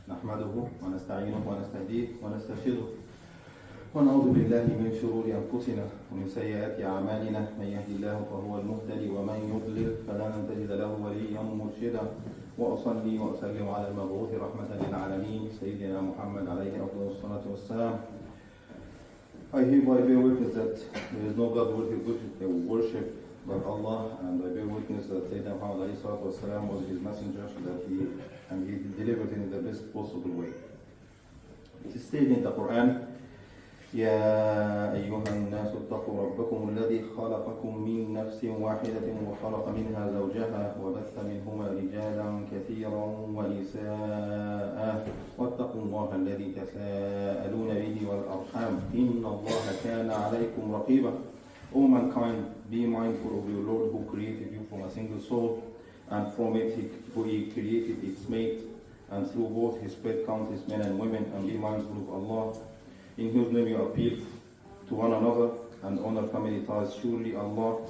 نحمده ونستعينه ونستهديه ونسترشده ونعوذ بالله من شرور أنفسنا ومن سيئات أعمالنا من يهدي الله فهو المهتدي ومن يضلل فلن تجد له وليا مرشدا وأصلي وأسلم على المبعوث رحمة للعالمين سيدنا محمد عليه أفضل الصلاة والسلام. I hereby bear witness that there is no God worthy of worship but Allah, and I bear witness that Sayyidina Muhammad ﷺ was his messenger, that he delivered in the best possible way. It is stated in the Quran, يا أيها الناس اتقوا ربكم الذي خلقكم من نفس واحدة وخلق منها زوجها وبث منهما رجالا كثيرا ونساء واتقوا الله الذي تساءلون به والأرحام إن الله كان عليكم رقيبا. O mankind, be mindful of your Lord who created you from a single soul, and from it he created its mate, and through both he spread countless men and women, and be mindful of Allah, in whose name you appeal to one another, and honor family ties. Surely Allah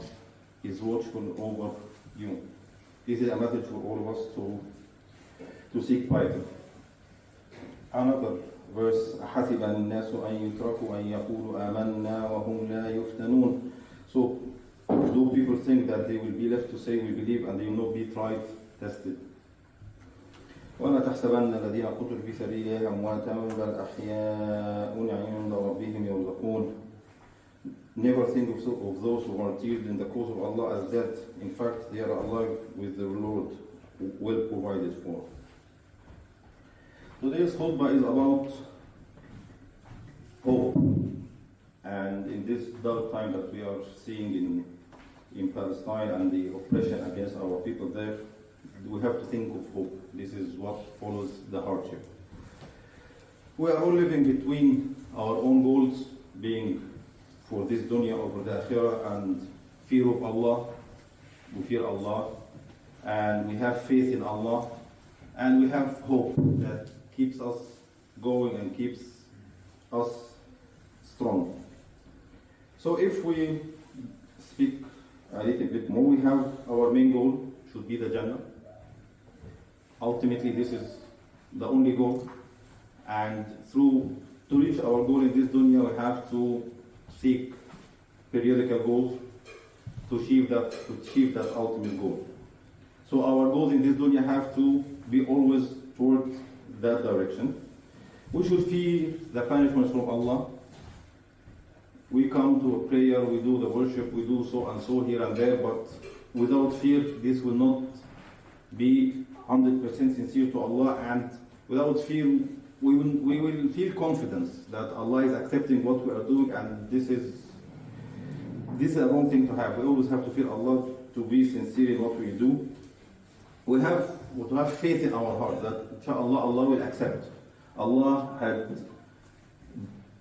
is watchful over you. This is a message for all of us to seek piety. Another verse, حَسِبَ النَّاسُ أَن يُتْرَكُوا أَن يَقُولُوا آمَنَّا وَهُمْ لَا يُفْتَنُونَ. So, do people think that they will be left to say we believe and they will not be tried, tested? وَلَا تَحْسَبَنَّ الَّذِينَ قُتِلُوا فِي سَبِيلِ اللَّهِ أَمْوَاتًا بَلْ أَحْيَاءٌ عِندَ رَبِّهِمْ يُرْزَقُونَ. Never think of those who are killed in the cause of Allah as dead. In fact, they are alive with their Lord, well provided for. Today's khutbah is about hope. And in this dark time that we are seeing in Palestine and the oppression against our people there, we have to think of hope. This is what follows the hardship. We are all living between our own goals, being for this dunya over the akhirah, and fear of Allah. We fear Allah, and we have faith in Allah, and we have hope that keeps us going and keeps us strong. So if we speak a little bit more, we have our main goal should be the Jannah. Ultimately, this is the only goal, and to reach our goal in this dunya, we have to seek periodical goals to achieve that ultimate goal. So our goals in this dunya have to be always towards that direction. We should fear the punishments from Allah. We come to a prayer, we do the worship, we do so and so here and there, but without fear, this will not be 100% sincere to Allah, and without fear, we will feel confidence that Allah is accepting what we are doing, and this is a wrong thing to have. We always have to fear Allah to be sincere in what we do. We have to have faith in our heart that inshallah Allah will accept. Allah had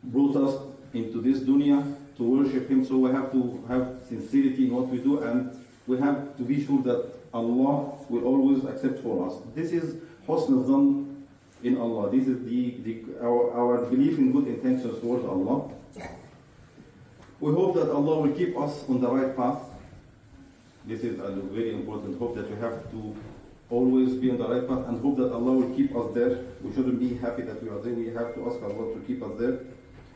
brought us into this dunya to worship Him, so we have to have sincerity in what we do, and we have to be sure that Allah will always accept for us. This is husn al-dhan in Allah. This is our belief in good intentions towards Allah. We hope that Allah will keep us on the right path. This is a very important hope, that we have to always be on the right path, and hope that Allah will keep us there. We shouldn't be happy that we are there. We have to ask Allah to keep us there.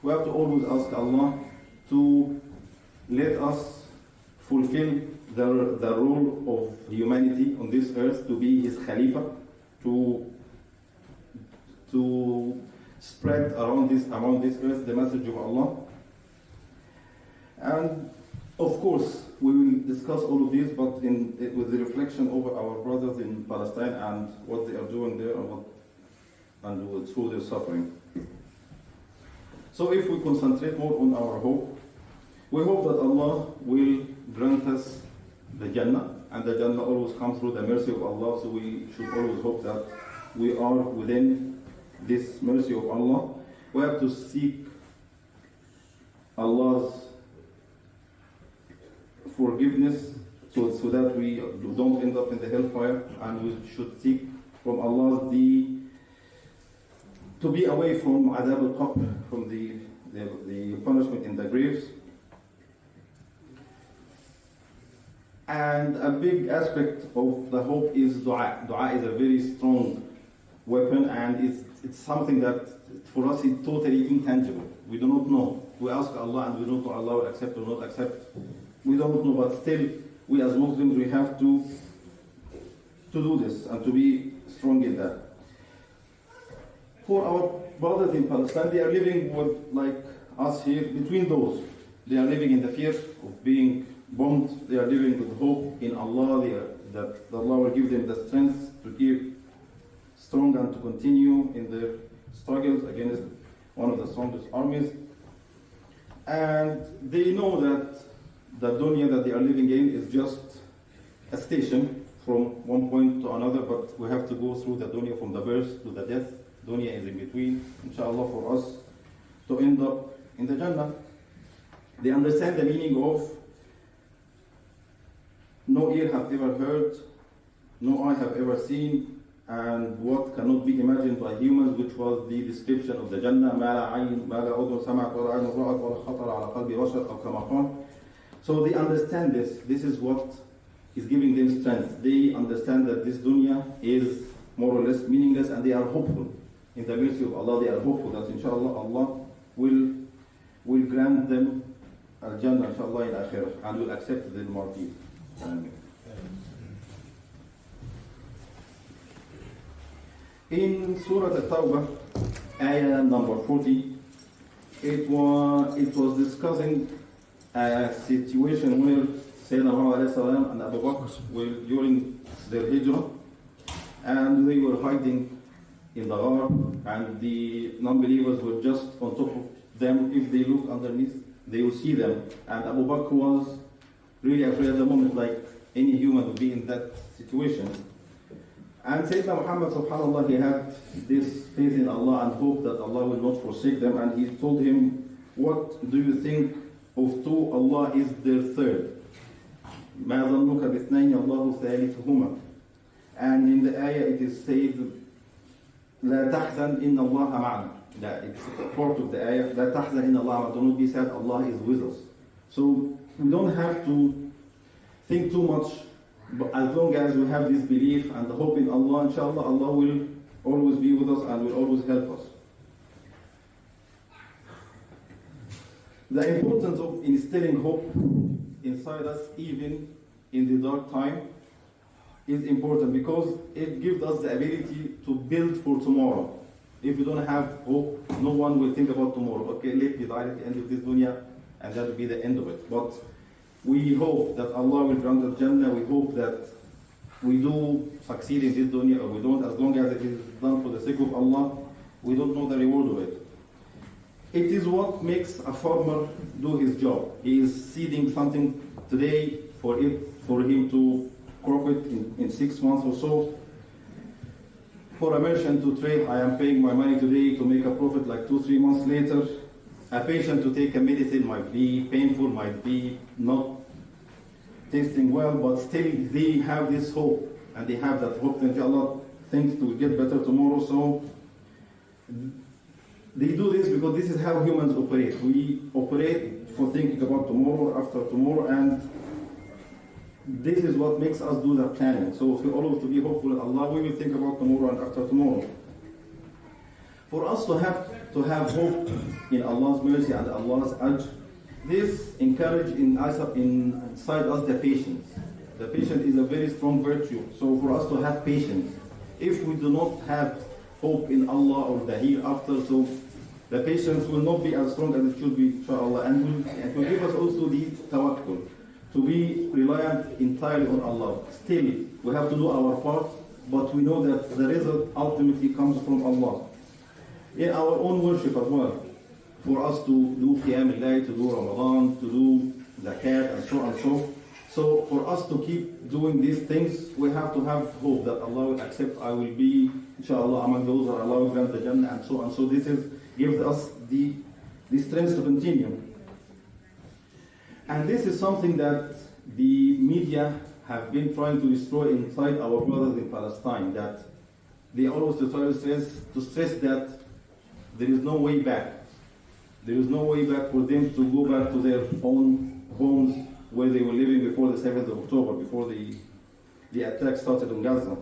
We have to always ask Allah to let us fulfill the role of humanity on this earth, to be His Khalifa, to spread around this earth the message of Allah. And of course, we will discuss all of this, but with the reflection over our brothers in Palestine and what they are doing there, and through their suffering. So if we concentrate more on our hope, we hope that Allah will grant us the Jannah, and the Jannah always comes through the mercy of Allah, so we should always hope that we are within this mercy of Allah. We have to seek Allah's forgiveness so that we don't end up in the hellfire, and we should seek from Allah to be away from adab al-qabr, from the punishment in the graves. And a big aspect of the hope is dua. Dua is a very strong weapon, and it's something that for us is totally intangible. We do not know. We ask Allah and we don't know Allah will accept or not accept. We don't know, but still, we as Muslims, we have to do this and to be strong in that. For our brothers in Palestine, they are living with, like us here, between those. They are living in the fear of being bombed. They are living with hope in Allah, that Allah will give them the strength to keep strong and to continue in their struggles against one of the strongest armies. And they know that the dunya that they are living in is just a station from one point to another, but we have to go through the dunya from the birth to the death. Dunya is in between, inshallah, for us to end up in the Jannah. They understand the meaning of no ear have ever heard, no eye have ever seen, and what cannot be imagined by humans, which was the description of the Jannah. So they understand this. This is what is giving them strength. They understand that this dunya is more or less meaningless, and they are hopeful. In the mercy of Allah, they are hopeful that inshallah Allah will grant them al-Jannah inshallah in akhirah, and will accept the martyr. In Surah At-Tawbah, ayah number 40, it was discussing a situation where Sayyidina Muhammad and Abu Bakr were during their hijrah, and they were hiding in the ghar, and the non-believers were just on top of them. If they look underneath, they will see them. And Abu Bakr was really afraid at the moment, like any human would be in that situation. And Sayyidina Muhammad, subhanAllah, he had this faith in Allah and hope that Allah will not forsake them. And he told him, what do you think of two? Allah is their third. مَا ظَنُّكَ بِاثْنَيْنِ اللَّهُ ثَالِثُهُمَا. And in the ayah it is said, لَا تَحْزَنْ إِنَّ اللَّهَ مَعَنَا. That it's part of the ayah, لَا تَحْزَنْ إِنَّ اللَّهَ مَعَنَا. Do not be sad, Allah is with us. So we don't have to think too much, but as long as we have this belief and the hope in Allah, inshallah, Allah will always be with us and will always help us. The importance of instilling hope inside us, even in the dark time, is important because it gives us the ability to build for tomorrow. If you don't have hope, no one will think about tomorrow. Okay, let me die at the end of this dunya, and that will be the end of it. But we hope that Allah will grant us Jannah. We hope that we do succeed in this dunya, or we don't. As long as it is done for the sake of Allah, we don't know the reward of it. It is what makes a farmer do his job. He is seeding something today for him to crop it in 6 months or so. For a merchant to trade, I am paying my money today to make a profit like 2-3 months later. A patient to take a medicine might be painful, might be not tasting well, but still they have this hope, and they have that hope that inshallah things will get better tomorrow. So they do this because this is how humans operate. We operate for thinking about tomorrow, after tomorrow, and this is what makes us do the planning. So if we always to be hopeful in Allah, we will think about tomorrow and after tomorrow. For us to have hope in Allah's mercy and Allah's ajr, this encourages inside us the patience. The patience is a very strong virtue. So for us to have patience, if we do not have hope in Allah or the hereafter, so the patience will not be as strong as it should be, inshallah, and it will give us also the tawakkul, to be reliant entirely on Allah. Still, we have to do our part, but we know that the result ultimately comes from Allah. In our own worship as well, for us to do Qiyam al-Layl, to do Ramadan, to do Zakat, and so and so. So for us to keep doing these things, we have to have hope that Allah will accept. I will be, inshallah, among those that Allah will grant the Jannah, and so on. So this gives us the strength to continue. And this is something that the media have been trying to destroy inside our brothers in Palestine, that they always try to stress that there is no way back. There is no way back for them to go back to their own homes where they were living before the 7th of October, before the attack started in Gaza.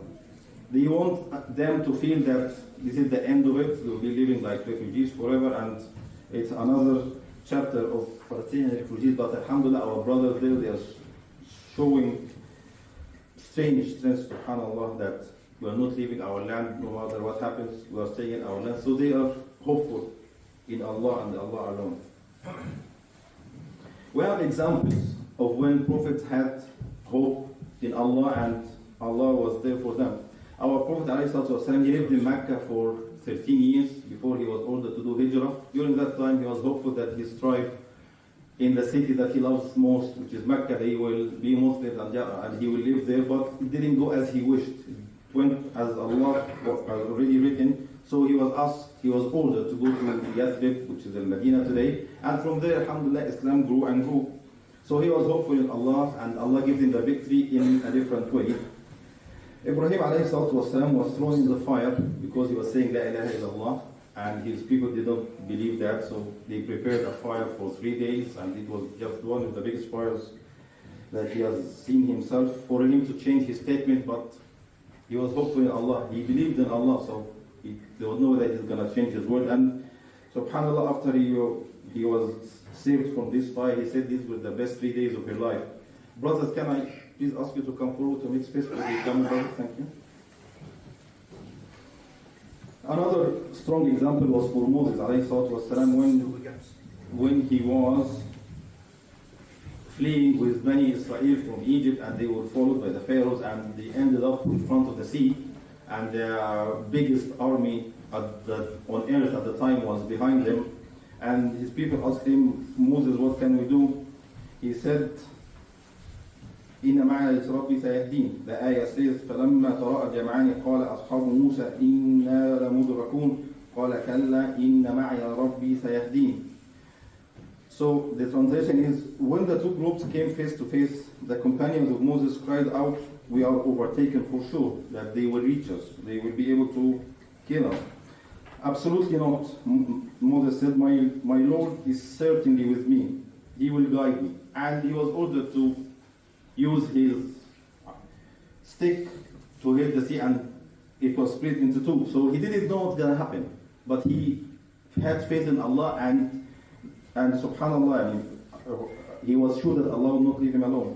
They want them to feel that this is the end of it, they will be living like refugees forever, and it's another chapter of Palestinian refugees. But alhamdulillah, our brothers there, they are showing strange strength, subhanAllah, that we are not leaving our land no matter what happens, we are staying in our land. So they are hopeful in Allah and Allah alone. We have examples of when prophets had hope in Allah and Allah was there for them. Our Prophet ﷺ, he lived in Mecca for 13 years before he was ordered to do hijrah. During that time, he was hopeful that his tribe in the city that he loves most, which is Mecca, they will be Muslims and he will live there, but it didn't go as he wished. It went as Allah has already written. So he was ordered to go to Yathrib, which is in Medina today, and from there, alhamdulillah, Islam grew and grew. So he was hopeful in Allah, and Allah gives him the victory in a different way. Ibrahim والسلام, was thrown in the fire because he was saying La ilaha illallah, and his people did not believe that, so they prepared a fire for 3 days, and it was just one of the biggest fires that he has seen himself, for him to change his statement. But he was hopeful in Allah, he believed in Allah, so there was no way that he's going to change his word. And subhanAllah, after he was saved from this fire, he said these were the best 3 days of your life. Brothers, can I please ask you to come forward to make space for the camera? Thank you. Another strong example was for Moses والسلام, when he was fleeing with Bani Israel from Egypt, and they were followed by the pharaohs, and they ended up in front of the sea, and their biggest army on earth at the time was behind them. And his people asked him, Moses, what can we do? He said, إن معي ربي سيهدين. The ayah says, فلما تراءى الجمعان قال أصحاب موسى إنا لمدركون قال كلا إن معي ربي سيهدين. So the translation is, when the two groups came face to face, the companions of Moses cried out, we are overtaken for sure, that they will reach us, they will be able to kill us. Absolutely not. Moses said, my Lord is certainly with me, he will guide me. And he was ordered to use his stick to hit the sea, and it was split into two. So he didn't know what's going to happen, but he had faith in Allah, and subhanAllah, I mean, he was sure that Allah would not leave him alone.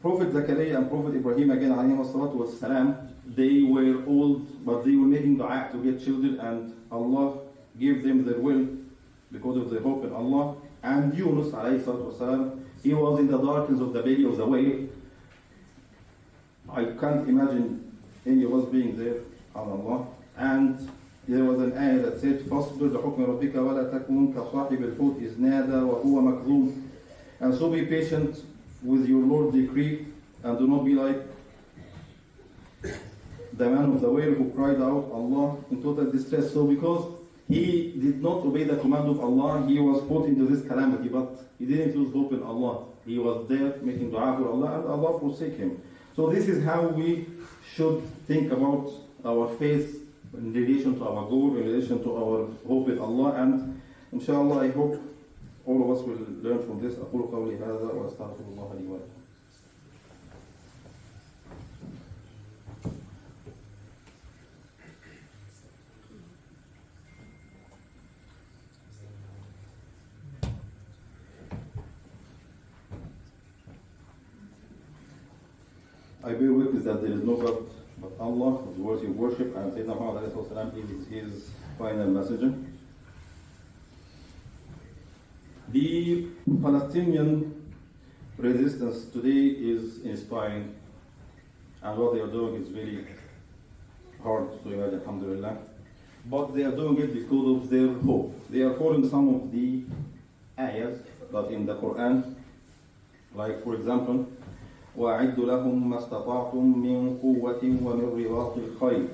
Prophet Zakaria and Prophet Ibrahim, again, والسلام, they were old, but they were making dua to get children, and Allah gave them their will because of their hope in Allah. And Yunus, والسلام, he was in the darkness of the belly of the whale. I can't imagine any of us being there, subhanAllah. And there was an ayah that said, فَاصْبِرْ لِحُكْمِ رَبِّكَ وَلَا تَكُنْ كَصَاحِبِ الْحُوتِ إِذْ نَادَى وَهُوَ مَكْظُومٌ. And so be patient with your Lord's decree, and do not be like the man of the whale who cried out Allah in total distress. So because he did not obey the command of Allah, he was put into this calamity, but he didn't lose hope in Allah. He was there making dua for Allah, and Allah forsake him. So this is how we should think about our faith in relation to our goal, in relation to our hope in Allah. And inshallah, I hope all of us will learn from this. أقول قولي هذا وأستغفر الله لي ولكم. I bear witness that there is no God but Allah, who is worthy of worship, and Sayyidina Muhammad is his final messenger. The Palestinian resistance today is inspiring, and what they are doing is very hard to imagine, alhamdulillah. But they are doing it because of their hope. They are following some of the ayahs that in the Quran, like for example, وَأَعِدُّ لَهُمْ مَا اسْتَطَعْتُم مِّن قُوَّةٍ وَمِن رِّبَاطِ الْخَيْلِ.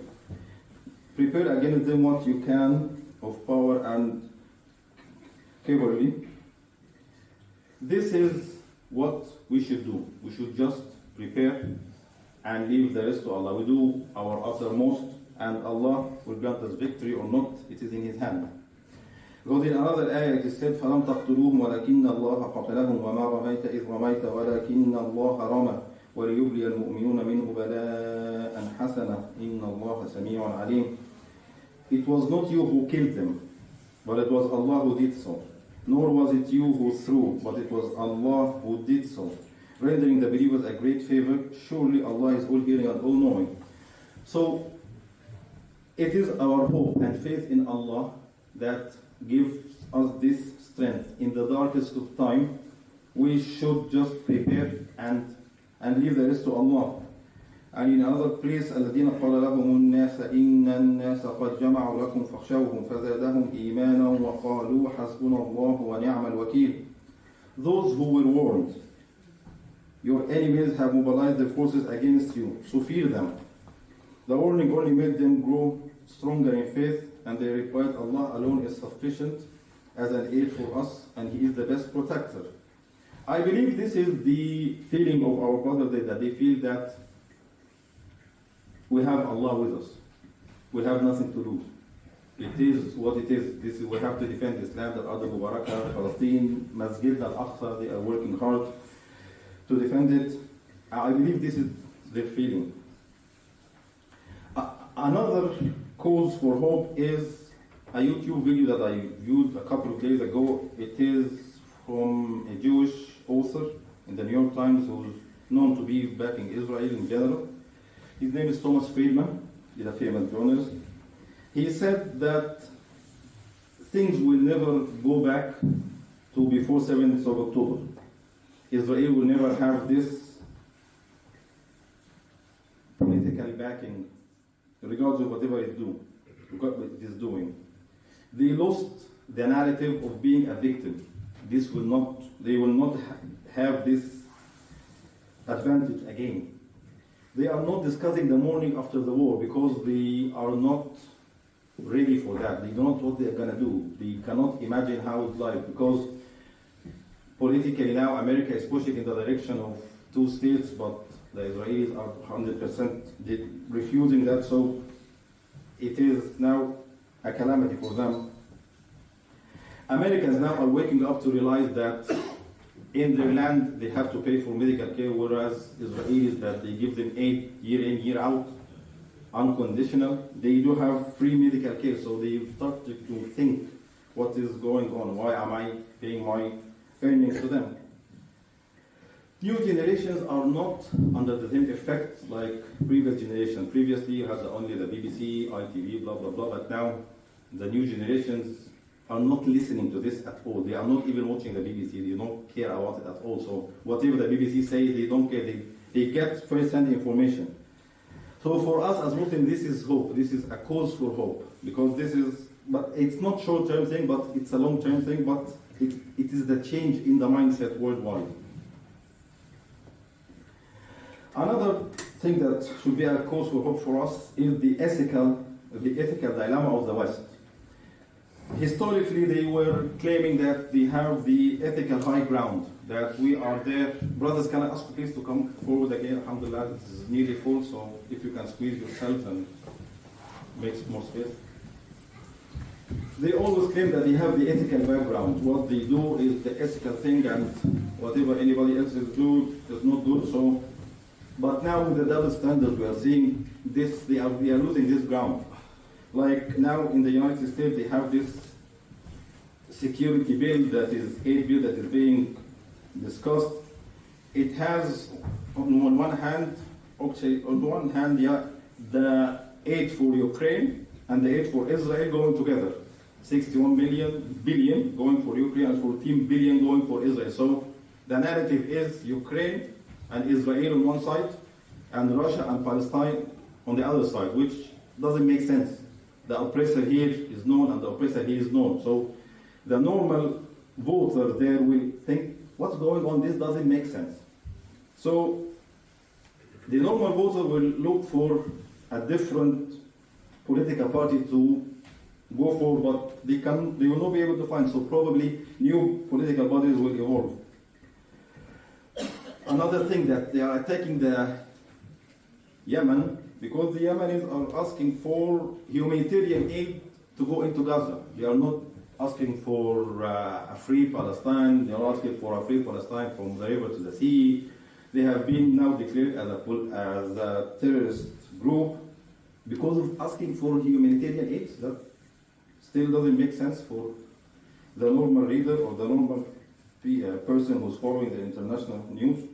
Prepare against them what you can of power and cavalry. This is what we should do. We should just prepare and leave the rest to Allah. We do our uttermost, and Allah will grant us victory or not. It is in His hand. Because in another ayah it is said, فَلَمْ تَقْتُلُوهُمْ وَلَكِنَّ اللَّهَ قَتَلَهُمْ وَمَا رَمَيْتَ إِذْ رَمَيْتَ وَلَكِنَّ اللَّهَ رَمَى وَلِيُبْلِيَ الْمُؤْمِنُونَ مِنْهُ بَلَاءً حَسَنًا إِنَّ اللَّهَ سَمِيعٌ عَلِيمٌ. It was not you who killed them, but it was Allah who did so. Nor was it you who threw, but it was Allah who did so, rendering the believers a great favor. Surely Allah is all-hearing and all-knowing. So, it is our hope and faith in Allah that gives us this strength. In the darkest of time, we should just prepare and leave the rest to Allah. And in another place, الذين قال لهم الناس إن الناس قد جمعوا لكم فاخشوهم فزادهم إيمانا وقالوا حسبنا الله ونعم الوكيل. Those who were warned, your enemies have mobilized their forces against you, so fear them. The warning only made them grow stronger in faith, and they replied, Allah alone is sufficient as an aid for us, and He is the best protector. I believe this is the feeling of our brothers, that they feel that we have Allah with us. We have nothing to lose. It is what it is. This is, we have to defend Islam, the Arab Mubarakah, Palestine, Masjid al-Aqsa, they are working hard to defend it. I believe this is their feeling. Another cause for hope is a YouTube video that I viewed a couple of days ago. It is from a Jewish author in the New York Times who's known to be backing Israel in general. His name is Thomas Friedman. He's a famous journalist. He said that things will never go back to before 7th of October. Israel will never have this political backing, regardless of whatever it is doing. They lost the narrative of being a victim. They will not have this advantage again. They are not discussing the morning after the war because they are not ready for that. They don't know what they are going to do. They cannot imagine how it's like, because politically now America is pushing in the direction of 2 states, but the Israelis are 100% refusing that, so it is now a calamity for them. Americans now are waking up to realize that in their land they have to pay for medical care, whereas Israelis, that they give them aid year in, year out, unconditional, they do have free medical care. So they've started to think, what is going on? Why am I paying my earnings to them? New generations are not under the same effect like previous generation. Previously you had only the BBC, ITV, blah, blah, blah, but now the new generations are not listening to this at all. They are not even watching the BBC. They don't care about it at all. So whatever the BBC says, they don't care. They get first-hand information. So for us as Muslims, this is hope. This is a cause for hope, because but it's not short-term thing, but it's a long-term thing, but it is the change in the mindset worldwide. Another thing that should be a cause for hope for us is the ethical dilemma of the West. Historically, they were claiming that they have the ethical high ground, that we are there. Brothers, can I ask please to come forward again? Alhamdulillah, this is nearly full, so if you can squeeze yourself and make more space. They always claim that they have the ethical background. What they do is the ethical thing, and whatever anybody else is doing is not good. So, but now with the double standard, we are seeing this. We are losing this ground. Like now in the United States, they have this security bill that is aid bill that is being discussed. It has on one hand, the aid for Ukraine and the aid for Israel going together. 61 billion going for Ukraine and 14 billion going for Israel. So the narrative is Ukraine and Israel on one side, and Russia and Palestine on the other side, which doesn't make sense. The oppressor here is known and the oppressor here is known. So the normal voter there will think, what's going on? This doesn't make sense. So the normal voter will look for a different political party to go for, but they will not be able to find. So probably new political bodies will evolve. Another thing, that they are attacking the Yemen because the Yemenis are asking for humanitarian aid to go into Gaza. They are not asking for a free Palestine. They are asking for a free Palestine from the river to the sea, they have been now declared as a terrorist group because of asking for humanitarian aid. That still doesn't make sense for the normal reader or the normal person who's following the international news.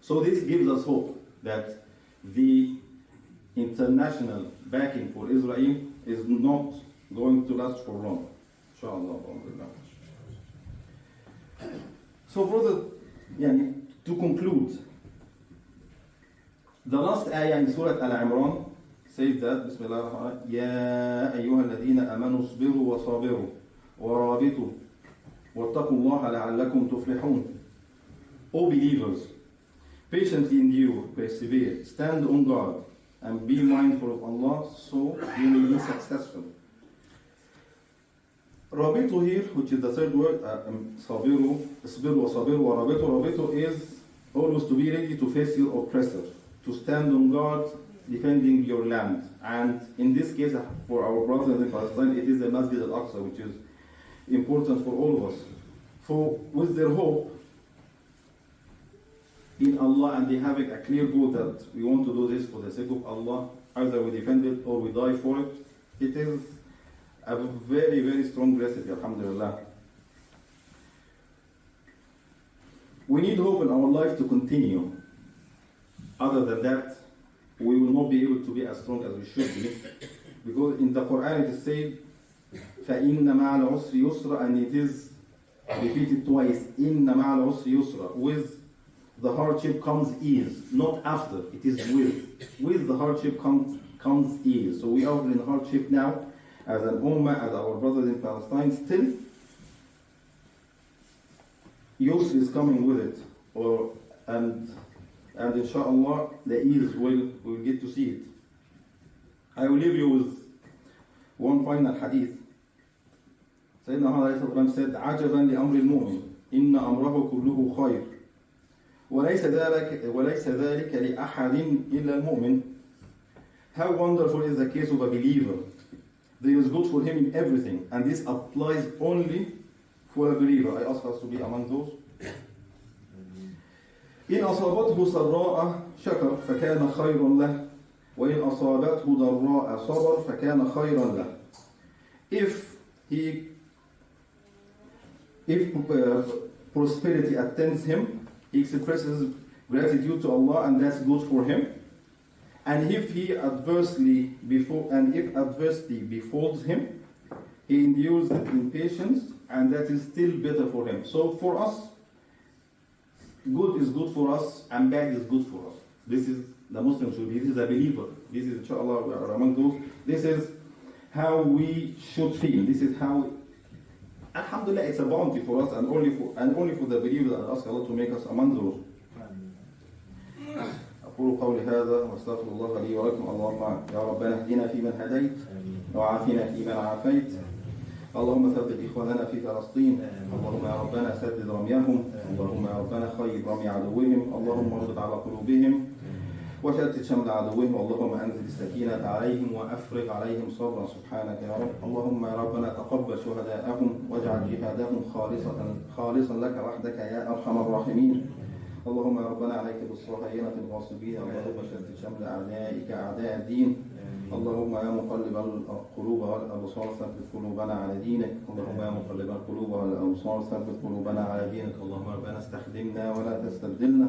So this gives us hope that the international backing for Israel is not going to last for long. Inshallah. So brother, to conclude, the last ayah in Surah Al-Imran says that, Bismillah ar-Rahman, Ya ayyuha alladhina amanu isbiru wa sabiru wa rabitu wattaqu allaha la'allakum tuflihun. O believers, patiently endure, persevere, stand on guard, and be mindful of Allah so you may be successful. Rabitu here, which is the third word, sabiru, isbiru wa sabiru wa rabitu. Rabitu is always to be ready to face your oppressor, to stand on guard, defending your land. And in this case, for our brothers in Palestine, it is the Masjid al-Aqsa, which is important for all of us. For with their hope in Allah, and they have a clear goal that we want to do this for the sake of Allah, either we defend it or we die for it, it is a very, very strong recipe, alhamdulillah. We need hope in our life to continue. Other than that, we will not be able to be as strong as we should be. Because in the Quran it is said, فَإِنَّ مَعَ الْعُسْرِ يُسْرًا, and it is repeated twice, إِنَّ مَعَ الْعُسْرِ يُسْرًا. With the hardship comes ease, not after, it is with. With the hardship comes ease. So we are in hardship now, as an ummah, as our brothers in Palestine, still yusr is coming with it, and inshallah the ease will get to see it. I will leave you with one final hadith. Sayyidina Muhammad said, عجبا لأمر المؤمن إن أمره كله خير وليس ذلك لأحد إلا المؤمن. How wonderful is the case of a believer. There is good for him in everything, and this applies only for a believer. I ask us to be among those. إن أصابته سراء شكر فكان خيرا له وإن أصابته ضراء صبر فكان خيرا له. If prosperity attends him, he expresses gratitude to Allah, and that's good for him. And if adversity befalls him, he endures it in patience, and that is still better for him. So for us, good is good for us, and bad is good for us. This is the Muslim should be. This is a believer. This is, inshallah, we are among those. This is how we should feel. This is how, alhamdulillah, it's a bounty for us, and only for the believers. I ask Allah to make us among those. أقول قولي هذا واستغفر الله لي ولكم. اللهم يا ربنا اهدنا فيمن هديت وعافنا فيمن عافيت. اللهم ثبت إخواننا في فلسطين. اللهم يا ربنا سدد رميهم. اللهم يا ربنا خيب رمي عدوهم. اللهم اربط على قلوبهم وشتت شمل عدوهم. اللهم أنزل السكينة عليهم وأفرغ عليهم صبرا سبحانك يا رب. اللهم يا ربنا تقبل شهداءهم واجعل جهادهم خالصا لك وحدك يا أرحم الراحمين. اللهم يا ربنا عليك بالصهاينة الغاصبين. اللهم شتت شمل أعدائك أعداء الدين. اللهم يا مقلب القلوب والأبصار ثبت قلوبنا على دينك. اللهم يا مقلب القلوب والأبصار ثبت قلوبنا على دينك. اللهم ربنا استخدمنا ولا تستبدلنا.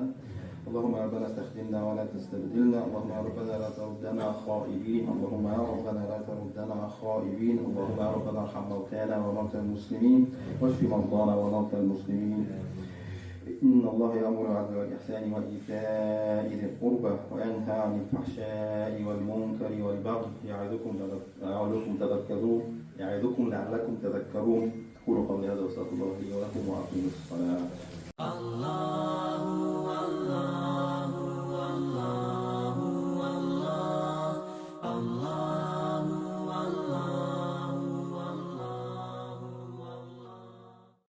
اللهم يا ربنا استخدمنا ولا تستبدلنا. اللهم يا ربنا لا تردنا خائبين. اللهم يا ربنا لا تردنا خائبين. اللهم يا ربنا ارحم موتانا وموتى المسلمين واشف مرضانا وموتى المسلمين. إن الله يأمر بالعدل والإحسان وإيتاء ذي القربى وينهى عن الفحشاء والمنكر والبغي يعظكم لعلكم تذكرون. قولوا قولي هذا واستغفر الله لي ولكم وأقيموا الصلاة.